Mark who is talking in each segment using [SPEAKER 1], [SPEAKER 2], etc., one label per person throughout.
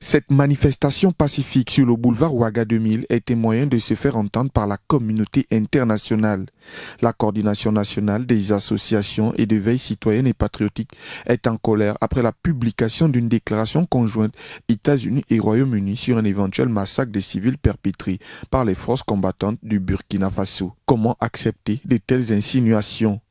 [SPEAKER 1] Cette manifestation pacifique sur le boulevard Ouaga 2000 était moyen de se faire entendre par la communauté internationale. La coordination nationale des associations et de veille citoyenne et patriotique est en colère après la publication d'une déclaration conjointe États-Unis et Royaume-Uni sur un éventuel massacre des civils perpétrés par les forces combattantes du Burkina Faso. Comment accepter de telles insinuations ?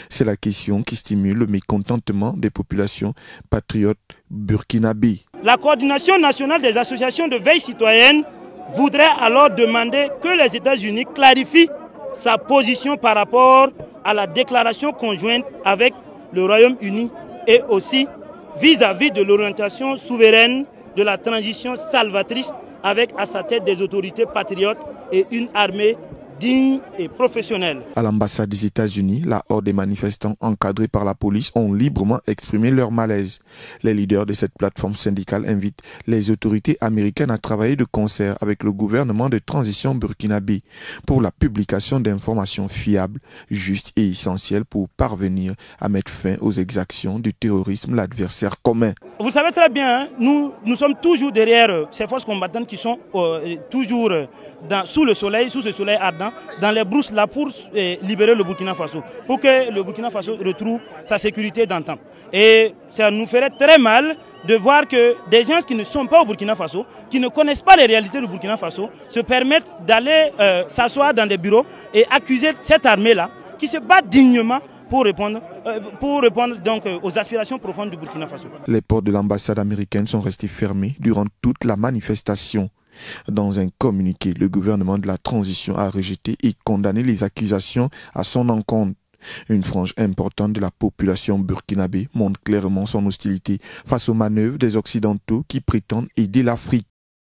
[SPEAKER 1] C'est la question qui stimule le mécontentement des populations patriotes burkinabées.
[SPEAKER 2] La coordination nationale des associations de veille citoyenne voudrait alors demander que les États-Unis clarifient sa position par rapport à la déclaration conjointe avec le Royaume-Uni et aussi vis-à-vis de l'orientation souveraine de la transition salvatrice avec à sa tête des autorités patriotes et une armée digne et professionnelle.
[SPEAKER 1] À l'ambassade des États-Unis, la horde des manifestants encadrés par la police ont librement exprimé leur malaise. Les leaders de cette plateforme syndicale invitent les autorités américaines à travailler de concert avec le gouvernement de transition burkinabé pour la publication d'informations fiables, justes et essentielles pour parvenir à mettre fin aux exactions du terrorisme, l'adversaire commun.
[SPEAKER 2] Vous savez très bien, nous sommes toujours derrière ces forces combattantes qui sont toujours sous ce soleil ardent, dans les brousses là pour libérer le Burkina Faso, pour que le Burkina Faso retrouve sa sécurité d'antan. Et ça nous ferait très mal de voir que des gens qui ne sont pas au Burkina Faso, qui ne connaissent pas les réalités du Burkina Faso, se permettent d'aller s'asseoir dans des bureaux et accuser cette armée-là, qui se bat dignement pour répondre donc aux aspirations profondes du Burkina Faso.
[SPEAKER 1] Les portes de l'ambassade américaine sont restées fermées durant toute la manifestation. Dans un communiqué, le gouvernement de la transition a rejeté et condamné les accusations à son encontre. Une frange importante de la population burkinabé montre clairement son hostilité face aux manœuvres des Occidentaux qui prétendent aider l'Afrique.